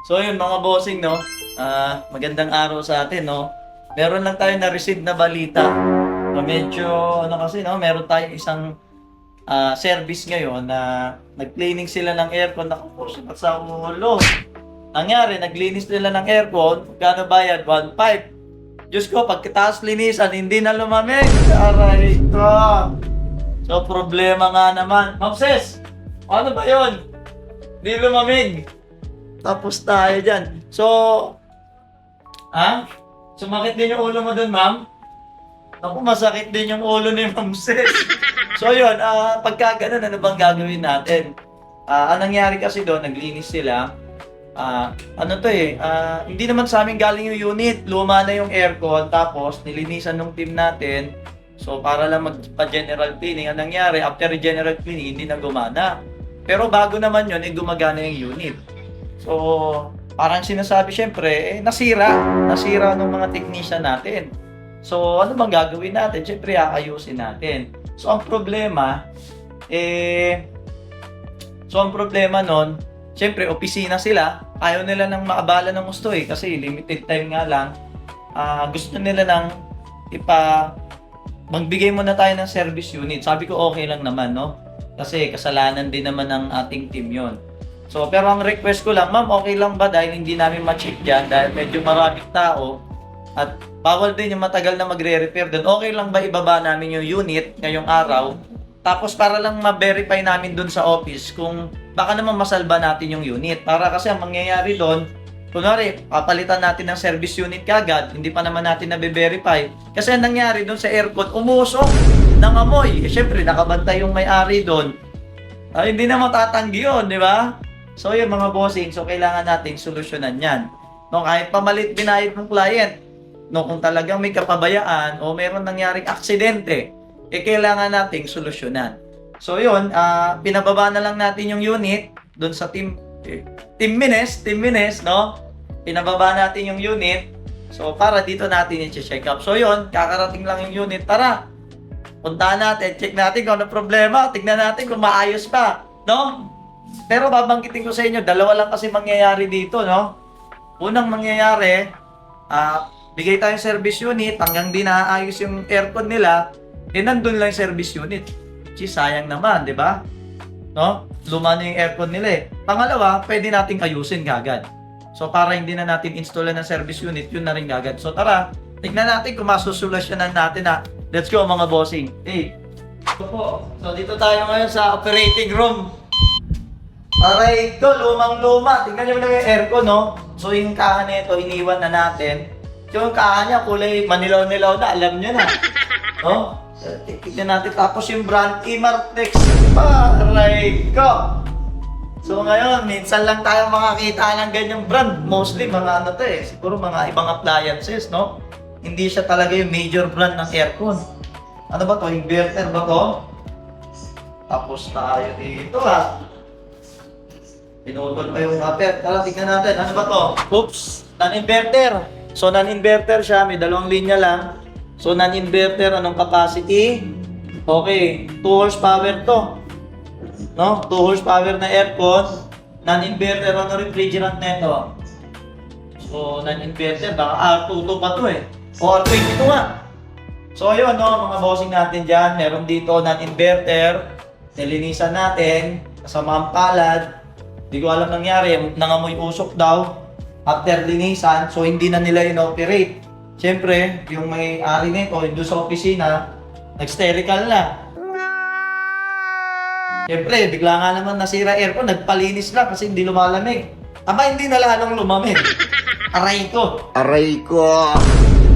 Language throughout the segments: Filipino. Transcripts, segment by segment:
So yun mga bossing, no? Magandang araw sa atin, no? Meron lang tayo na-receive na balita. So medyo, ano kasi, no? Meron tayong isang service ngayon na nag-cleaning sila ng aircon. Naku po, sipat sa ulo. Nangyari, naglinis nila ng aircon. Gano'ng bayad? 1.5. Diyos ko, pagkataas linisan, hindi na lumamig. Aray ko. So, problema nga naman. Ma'am Sis, ano ba yun? Hindi lumamig. Tapos tayo dyan. So, sumakit din yung ulo mo dun, ma'am? Ako, masakit din yung ulo ni Ma'am Sis. So, yun, pagka ganun, ano bang gagawin natin? Anong nangyari kasi doon, naglinis sila. Hindi naman sa amin galing yung unit. Luma na yung aircon, tapos nilinisan ng team natin. So, para lang magpa-general cleaning. Anong nangyari, after general cleaning, hindi na gumana. Pero bago naman yun, gumagana yung unit. So, parang sinasabi syempre, nasira ng mga technician natin. So, ano bang gagawin natin? Syempre, aayusin natin. So, ang problema nun, syempre, opisina sila. Ayaw nila nang maabala ng gusto kasi limited time nga lang. Gusto nila nang magbigay muna tayo ng service unit. Sabi ko, okay lang naman, no? Kasi kasalanan din naman ng ating team yon. So, pero ang request ko lang, ma'am, okay lang ba dahil hindi namin ma-check dyan dahil medyo maraming tao at bawal din yung matagal na magre-repair din. Okay lang ba ibaba namin yung unit ngayong araw? Tapos para lang ma-verify namin dun sa office kung baka naman masalba natin yung unit. Para kasi ang mangyayari doon, kunwari, papalitan natin ng service unit kagad, hindi pa naman natin na-verify. Kasi ang nangyari doon sa aircon, umusok ng amoy. Siyempre, nakabantay yung may-ari doon. Hindi na matatanggi yun, di ba? So yun mga bossing, so kailangan nating solusyonan yan. No, kahit pamalit binayad ng client, no, kung talagang may kapabayaan o meron nangyaring aksidente, kailangan nating solusyonan. So yun, pinababa na lang natin yung unit doon sa team Mines, no? Pinababa natin yung unit. So para dito natin i-check up. So yun, kakarating lang yung unit. Tara, puntahan natin, check natin kung ano problema, tignan natin kung maayos pa, no? Pero babanggitin ko sa inyo, dalawa lang kasi mangyayari dito, no? Unang mangyayari, bigay tayong service unit, hanggang di naayos yung aircon nila, nandun lang yung service unit. Sayang naman, di ba? No? Luma na yung aircon nila Pangalawa, pwede nating ayusin kagad. So para hindi na natin installan ng service unit, yun na rin kagad. So tara, tignan natin kung masusolusyonan natin na. Let's go mga bossing. Hey. So dito tayo ngayon sa operating room. Aray ko, lumang-luma. Tingnan nyo lang yung aircon, no? So yung kahan nito, iniwan na natin. Yung kahan niya, kulay manilaw-nilaw na, alam nyo na. No? Tignan natin. Tapos yung brand, Imartex. Aray ko. So ngayon, minsan lang tayo makakita ng ganyang brand. Mostly mga ano to siguro mga ibang appliances, no? Hindi siya talaga yung major brand ng aircon. Ano ba to? Inverter ba to? Tapos tayo dito pinutol pa yung wrapper. Tara, tignan natin. Ano ba to? Oops! Non-inverter. So, non-inverter siya. May dalawang linya lang. So, non-inverter. Anong capacity? Okay. 2 horsepower to. No? 2 horsepower na aircon. Non-inverter. Ano refrigerant na ito? So, non-inverter. Baka R22 pa to O, R22 nga. So, ayun, no? Mga bossing natin dyan. Meron dito non-inverter. Nilinisan natin. Kasama ang palad. Hindi ko alam nangyari, nangamoy usok daw after linisan, so hindi na nila in-operate. Siyempre, yung may-ari nito, yung doon sa opisina, nag-sterical na. Siyempre, bigla nga naman nasira aircon, nagpalinis lang kasi hindi lumalamig. Aba, hindi na lalong lumamig. Aray ko. Aray ko.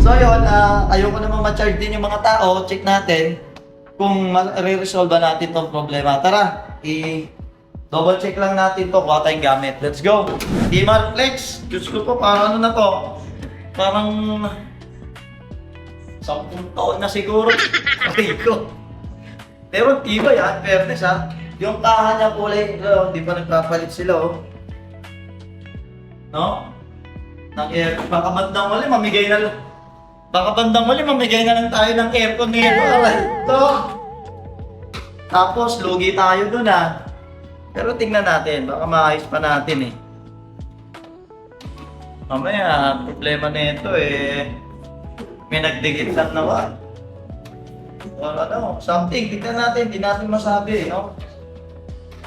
So yun, ayoko naman ma-charge din yung mga tao, check natin kung re-resolve natin tong problema. Tara, double check lang natin to kung tayong gamit. Let's go! Imarflex! Diyos ko po, parang ano na to? Parang 10 taon na siguro. Okay ko. Pero tibay fairness Yung kahan niya kulay, hindi pa nagpapalit sila No? Baka bandang mali, mamigay na lang. Baka bandang mali, mamigay na lang tayo ng aircon nito. Ito! Tapos, lugi tayo dun Pero tingnan natin, baka maayos pa natin Mamaya, problema na ito eh, may nagdikit lang naman. Or ano, something, tignan natin, hindi natin masabi, no?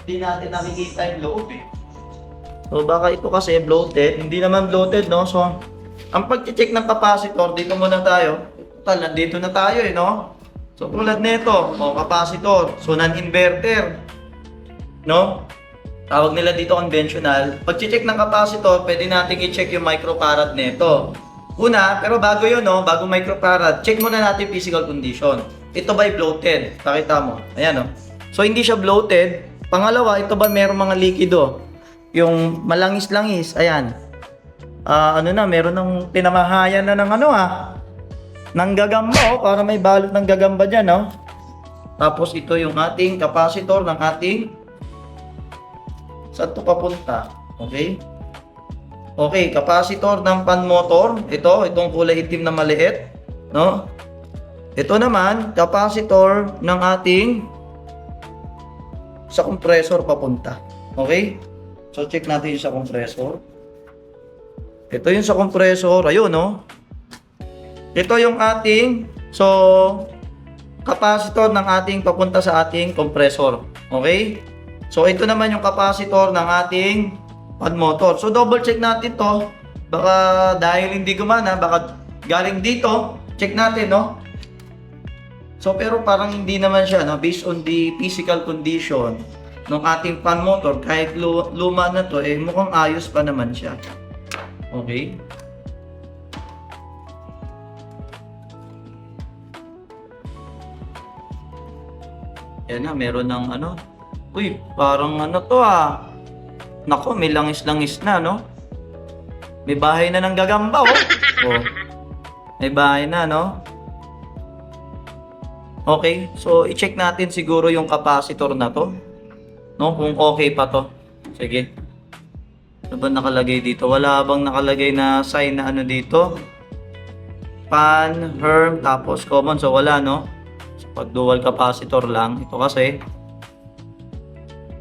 Hindi natin nakikita yung loob eh. So baka ito kasi bloated, hindi naman bloated, no? So, ang pag-check ng capacitor, dito muna tayo. Total, nandito na tayo eh, no? So tulad nito, capacitor, so non-inverter, no? Tawag nila dito conventional. Pag-check ng capacitor, pwede natin i-check yung microfarad nito. Una, pero bago yun, no? Bago microfarad, check muna natin physical condition. Ito ba'y bloated? Pakita mo. Ayan, no? So hindi siya bloated. Pangalawa, ito ba merong mga likido? Yung malangis-langis, ayan. Ano na, meron ng pinamahayan na ng ano ng gagamba, para may balot ng gagamba dyan, no? Tapos ito yung ating capacitor ng ating saan ito papunta? Okay? Okay, capacitor ng fan motor. Itong kulay itim na maliit, no? Ito naman, capacitor ng ating sa compressor papunta. Okay? So, check natin yung sa compressor. Ito yung sa compressor. Ayun, no? Ito yung ating, capacitor ng ating papunta sa ating compressor. Okay? So, ito naman yung capacitor ng ating fan motor. So, double check natin to. Baka dahil hindi gumana, baka galing dito. Check natin, no? So, pero parang hindi naman siya, no? Based on the physical condition ng ating fan motor, kahit luma na to, eh mukhang ayos pa naman siya. Okay? Yan na, meron ng ano. Uy, parang ano to Nako, may langis-langis na, no? May bahay na ng gagamba, oh. Oh. May bahay na, no? Okay, so i-check natin siguro yung capacitor na to. No, kung okay pa to. Sige. Ano ba nakalagay dito? Wala bang nakalagay na sign na ano dito? Pan, herm, tapos common. So wala, no? So, pag dual capacitor lang. Ito kasi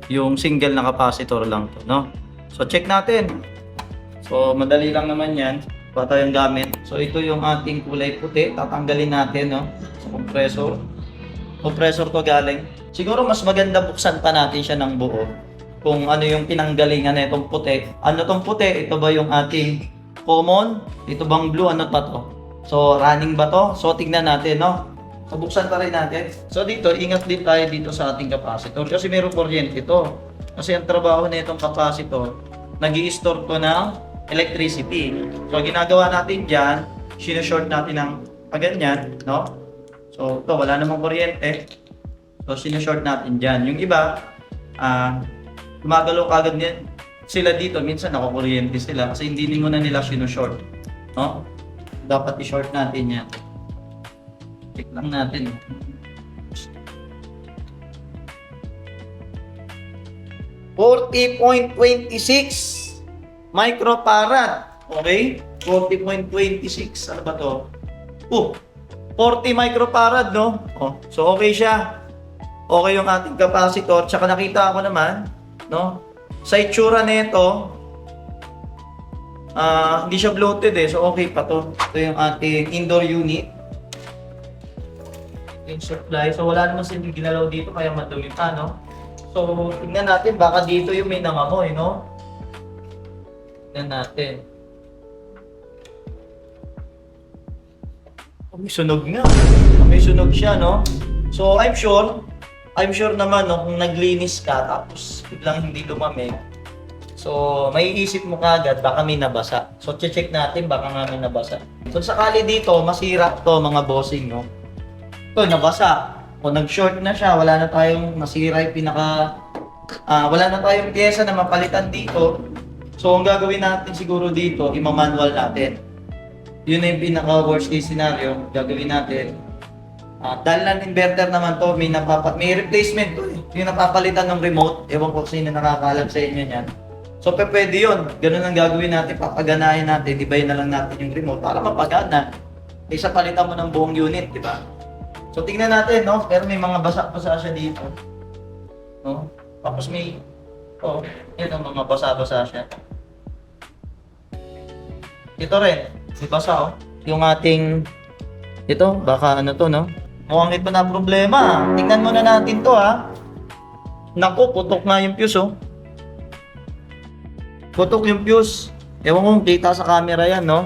yung single na capacitor lang to, no? So check natin. So madali lang naman yan. Pa tayong gamit. So ito yung ating kulay puti. Tatanggalin natin, no? Sa compressor. Compressor to galing. Siguro mas maganda buksan pa natin siya ng buo kung ano yung pinanggalingan na itong puti. Ano tong puti? Ito ba yung ating common? Ito bang blue? Ano pa to? So running ba to? So tignan natin, no? So buksan pa rin natin. So dito, ingat din tayo dito sa ating capacitor kasi mayroong kuryente ito. Kasi ang trabaho na itong capacitor, nag-i-store to ng electricity. So ginagawa natin dyan, sinashort natin ng paganyan, no? So ito, wala namang kuryente. So, sinashort natin dyan. Yung iba, gumagalaw kagad din sila dito. Minsan, nakukuryente sila kasi hindi mo na nila sinashort. No? Dapat i-short natin yan. Check lang natin. $40.26 microfarad. Okay? 40.26. Ano ba to? 40 microfarad, no? So, okay siya. Okay yung ating capacitor. Tsaka nakita ko naman, no? Sa itsura nito, hindi siya bloated eh. So okay pa to. Ito yung ating indoor unit. Yung supply. So wala naman silang ginalaw dito kaya madumi pa, no? So tingnan natin. Baka dito yung may nangamoy, no? Tingnan natin. May sunog nga. May sunog siya, no? So I'm sure naman, no, kung naglinis ka tapos biglang hindi lumamig, so may isip mo kagad baka may nabasa. So check natin baka nga may nabasa. So sakali dito masira to mga bossing, no? Ito nabasa. O nag-short na siya, wala na tayong nasira yung wala na tayong pyesa na mapalitan dito. So ang gagawin natin siguro dito, i-manual natin. Yun na yung pinaka worst case scenario gagawin natin. Dahil non-inverter naman to, may replacement to eh. Yung napapalitan ng remote, ewan ko sino nakakalam sa inyo yan. So pwede yun, ganun ang gagawin natin, papaganahin natin, ibayin na lang natin yung remote para mapagana. Isa palitan mo ng buong unit, di ba? So tingnan natin, no? Pero may mga basa-basa siya dito. No? Tapos may, yan ang mga basa-basa siya. Ito rin. May basa, oh. Yung ating... Ito, baka ano to, no? Mukhang ito na problema. Tingnan muna natin to, ha. Naku, putok nga yung fuse, oh. Putok yung fuse. Ewan kung kita sa camera yan, no?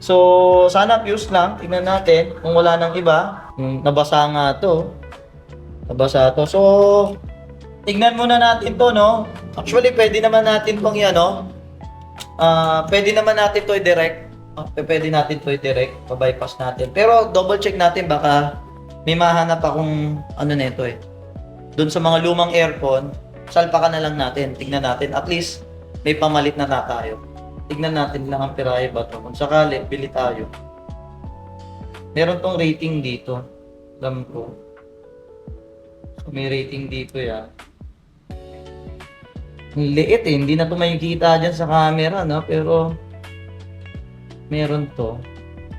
So, sana fuse lang. Tingnan natin kung wala nang iba. Nabasa nga to. Nabasa to. So, tingnan muna natin to, no? Actually, pwede naman natin pang yan, no? Pwede naman natin to i-direct. Pwede natin to i-direct. Pa-bypass natin. Pero, double check natin. Baka may mahanap akong ano nito eh. Doon sa mga lumang aircon, salpakan na lang natin. Tingnan natin. At least, may pamalit na tayo. Tignan natin lang ang pirahe ba ito. Kung sakali, bili tayo. Meron tong rating dito. Alam ko. So, may rating dito yan. Ang liit eh. Hindi na ito makikita dyan sa camera, no? Pero, meron to.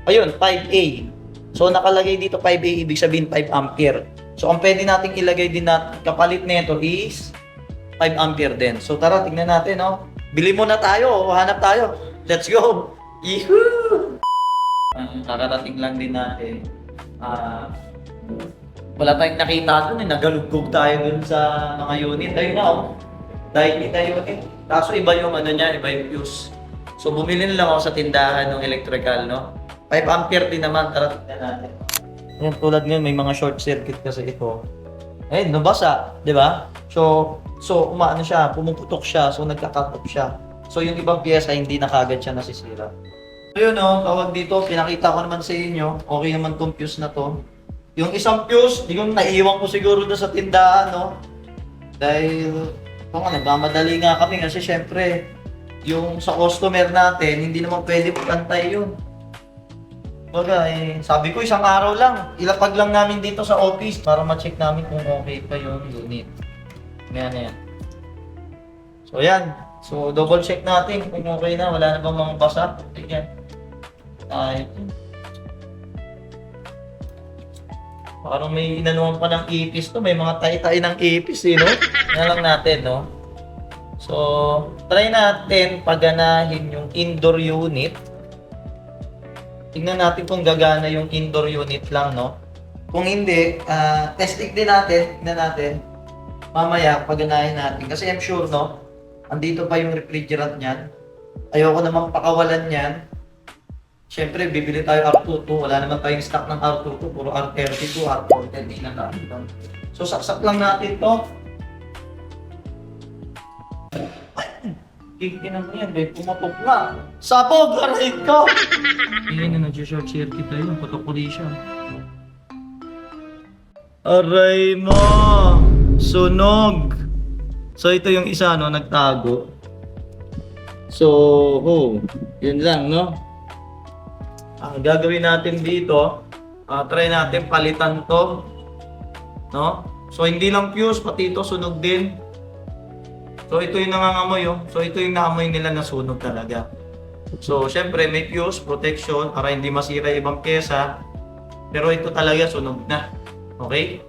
Ayun, 5A. So, nakalagay dito 5A, ibig sabihin 5 ampere. So, ang pwede nating ilagay din na kapalit nito is 5 ampere din. So, tara, tignan natin, no? Bili muna tayo o hanap tayo. Let's go! Yehoo! Kakarating lang din natin. Wala tayong nakita dun eh. Nagalugkog tayo dun sa mga unit. Ayun na, oh. Dahil kita unit. Kaso iba yung ano niya, iba yung fuse. So, bumili na lang ako sa tindahan ng electrical, no? 5 ampere din naman. Tara, tignan natin. Ayan, tulad ngayon, may mga short circuit kasi ito. Ayun, nabasa, di ba? So umaano siya, pumuputok siya, so nagka-cut off siya. So yung ibang piyesa hindi na kagad siya nasisira. So yun oh, tawag dito, pinakita ko naman sa inyo, okay naman tong fuse na to. Yung isang fuse, di ko naiiwan ko siguro doon sa tindahan, no? Dahil, kung nagmamadali nga kami kasi syempre, yung sa customer natin, hindi naman pwede pantay yun. Baga, sabi ko isang araw lang, ilapag lang namin dito sa office para ma-check namin kung okay pa yung unit. Yan. So yan. So double check natin kung okay na, wala na bang mga basa. Tingnan. Parang may inanuhan pa ng ipis to, may mga tay-tay ng ipis no? Yan lang natin, no? So, try natin paganahin yung indoor unit. Tingnan natin kung gagana yung indoor unit lang, no? Kung hindi, testing din natin. Tingnan natin. Mamaya, paganahin natin. Kasi I'm sure, no? Andito pa yung refrigerant niyan. Ayoko naman pakawalan niyan. Siyempre, bibili tayo R22. Wala naman tayong stock ng R22. Puro R32, R410 na natin. So, saksak lang natin to. Kikinan mo yan, babe. Pumatok na. Sabog! Aray ko! Ngayon na nag-short circuit tayo. Putok-uli siya. Aray mo! Sunog! So, ito yung isa, no? Nagtago. So, yun lang, no? Gagawin natin dito, try natin palitan to, no? So, hindi lang fuse, pati ito sunog din. So, ito yung nangangamoy, oh. So, ito yung naamoy nila na sunog talaga. So, syempre, may fuse, protection, para hindi masira ibang pyesa. Pero ito talaga sunog na. Okay?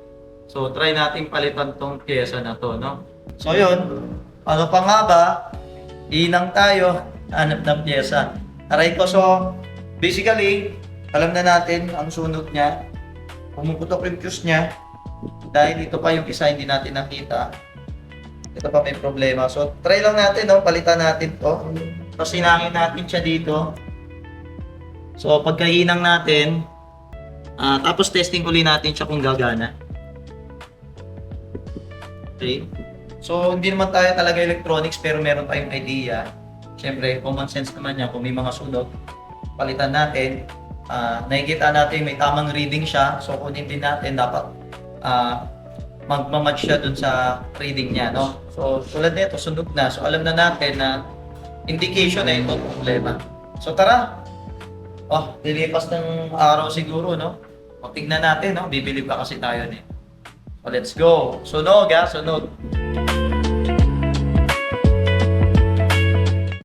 So, try natin palitan tong pyesa na to, no? So, yun. Ano pa nga ba? Inang tayo. Hanap ng pyesa. Aray ko, so, basically, alam na natin ang sunog niya. Pumuputok yung fuse niya. Dahil ito pa yung isa hindi natin nakita. Ito pa may problema. So, try lang natin, no? Palitan natin to. So, sinangin natin siya dito. So, pagkahinang natin, tapos testing uli natin siya kung gagana. Okay. So, hindi naman tayo talaga electronics pero meron tayong idea. Siyempre, common sense naman niya kung may mga sunog. Palitan natin. Nakikita natin may tamang reading siya. So, kunin din natin dapat magmamatch siya dun sa reading niya, no? So, tulad nito, sunog na. So, alam na natin na indication na ito problema. So, tara. Lilipas ng araw siguro, no? O, tignan natin, no? Bibili pa kasi tayo nito. So, let's go. Sunog, sunog.